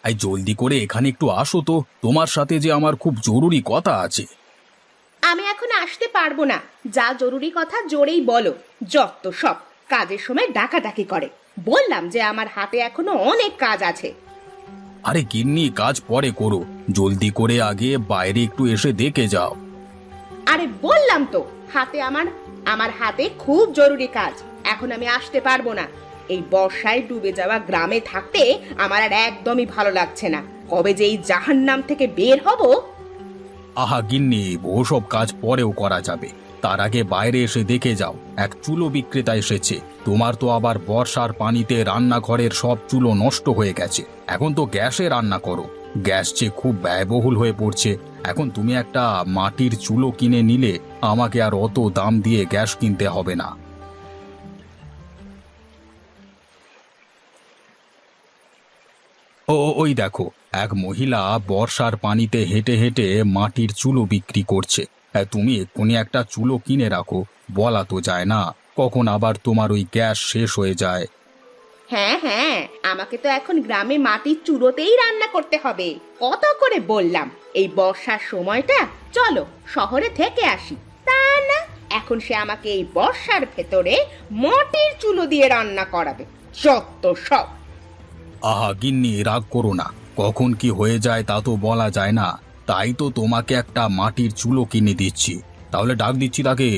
এই জলদি করে এখানে একটু আসো তো, তোমার সাথে যে আমার খুব জরুরি কথা আছে। আমি এখন আসতে পারবো না। যা জরুরি কথা জোরেই বলো। যত সব কাজের সময় ডাকাডাকি করে। বললাম যে আমার হাতে এখনো অনেক কাজ আছে। আরে গিন্নি, কাজ পরে করো, জলদি করে আগে বাইরে একটু এসে দেখে যাও। আরে বললাম তো হাতে আমার আমার হাতে খুব জরুরি কাজ। এখন আমি আসতে পারবো না। এই বর্ষায় ডুবে যাওয়া গ্রামে থাকতে আমার আর একদমই ভালো লাগছে না। কবে যে এই জাহান্নাম থেকে বের হব। আহা গিন্নি, ওসব কাজ পরেও করা যাবে, তার আগে বাইরে এসে দেখে যাও। এক চুলো বিক্রেতা এসেছে। তোমার তো আবার বর্ষার পানিতে রান্নাঘরের সব চুলো নষ্ট হয়ে গেছে। এখন তো গ্যাসে রান্না করো, গ্যাস যে খুব ব্যয়বহুল হয়ে পড়ছে। এখন তুমি একটা মাটির চুলো কিনে নিলে আমাকে আর অত দাম দিয়ে গ্যাস কিনতে হবে না। ওই দেখো, এক মহিলা বর্ষার পানিতে হেঁটে হেঁটে মাটির চুলো বিক্রি করছে। তুমি এক্ষুনি একটা চুলো কিনে রাখো, বলা তো যায় না কখন আবার তোমার ওই গ্যাস শেষ হয়ে যায়। হ্যাঁ হ্যাঁ, আমাকে তো এখন গ্রামে মাটির চুলোতেই রান্না করতে হবে। কত করে বললাম এই বর্ষার সময়টা চলো শহরে থেকে আসি, তা না। এখন সে আমাকে এই বর্ষার ভেতরে মাটির চুলো দিয়ে রান্না করাবে। যত সব। আহা গিন্নি, রাগ করো না, কখন কি হয়ে যায় তা তো বলা যায় না। তাই তো তোমাকে একটা মাটির চুলো কিনে দিচ্ছি। তাহলে ডাক দিচ্ছি তাকে।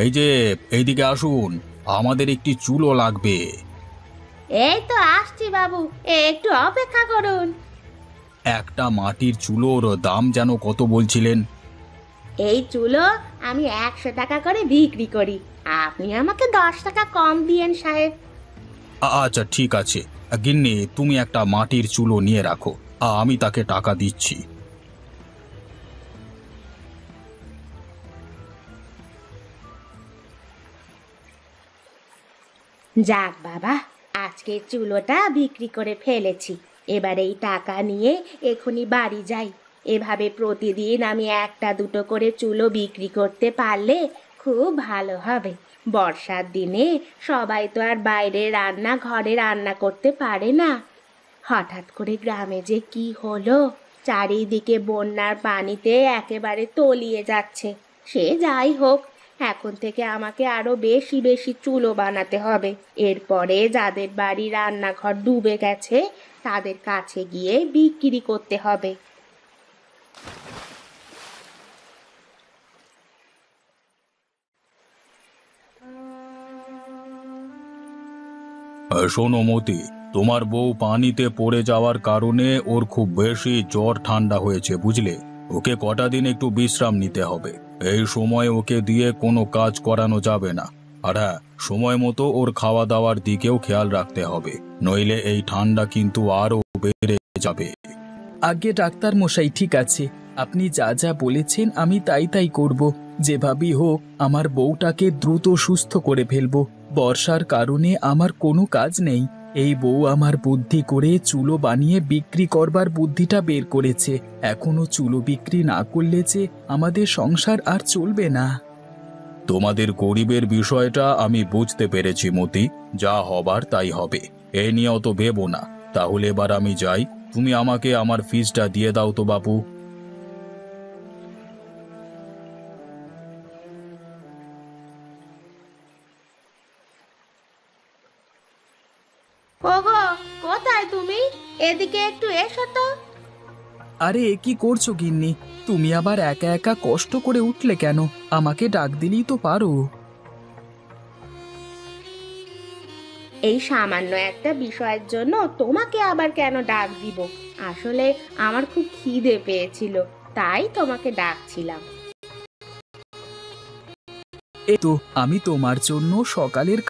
এই যে, এইদিকে আসুন, আমাদের একটি চুলো লাগবে। এই তো আসছি বাবু, একটু অপেক্ষা করুন। একটা মাটির চুলোর দাম যেন কত বলছিলেন? এই চুলো আমি 100 টাকা করে বিক্রি করি। আপনি আমাকে 10 টাকা কম দিয়েন সাহেব। আচ্ছা ঠিক আছে, গিন্নি তুমি একটা মাটির চুলো নিয়ে রাখো, আমি তাকে টাকা দিচ্ছি। যাক বাবা, আজকে চুলোটা বিক্রি করে ফেলেছি। এবার এই টাকা নিয়ে এখনই বাড়ি যাই। এভাবে প্রতিদিন আমি একটা দুটো করে চুলো বিক্রি করতে পারলে খুব ভালো হবে। বর্ষার দিনে সবাই তো আর বাইরে ঘরে রান্না করতে পারে না। হঠাৎ করে গ্রামে যে কি হলো, চারিদিকে বন্যার পানিতে একেবারে তলিয়ে যাচ্ছে। সে যাই হোক, এখন থেকে আমাকে আরো বেশি বেশি চুলো বানাতে হবে। এরপরে যাদের বাড়ি রান্নাঘর ডুবে গেছে তাদের কাছে গিয়ে বিক্রি করতে হবে। শোনো মতি, তোমার বউ পানিতে পড়ে যাওয়ার কারণে ওর খুব বেশি জ্বর ঠান্ডা হয়েছে, বুঝলে? ওকে কটা দিন একটু বিশ্রাম নিতে হবে। এই সময় ওকে দিয়ে কোনো কাজ করানো যাবে না। আর হ্যাঁ, সময় মতো ওর খাওয়া দাওয়ার দিকেও খেয়াল রাখতে হবে, নইলে এই ঠান্ডা কিন্তু আরো বেড়ে যাবে। আগে ডাক্তার মশাই, ঠিক আছে, আপনি যা যা বলেছেন আমি তাই তাই করব। যেভাবেই হোক আমার বউটাকে দ্রুত সুস্থ করে ফেলবো। বর্ষার কারণে আমার কোনো কাজ নেই। এই বউ আমার বুদ্ধি করে চুলো বানিয়ে বিক্রি করবার বুদ্ধিটা বের করেছে। এখনো চুলো বিক্রি না করলে যে আমাদের সংসার আর চলবে না। তোমাদের গরিবের বিষয়টা আমি বুঝতে পেরেছি মতি, যা হবার তাই হবে, এ নিয়ে অত ভেবো না। তাহলে এবার আমি যাই, তুমি আমাকে আমার ফিসটা দিয়ে দাও তো বাপু। ওগো, কোথায় তুমি? এদিকে একটু এসো তো। আরে কি করছো গিন্নি? তুমি আবার একা একা কষ্ট করে উঠলে কেন? আমাকে ডাক দিলেই তো পারো। এই সামান্য একটা বিষয়ের জন্য তোমাকে আবার কেন ডাক দিব? আসলে আমার খুব খিদে পেয়েছিল, তাই তোমাকে ডাকছিলাম। এই তো আমি তোমার জন্য সকালের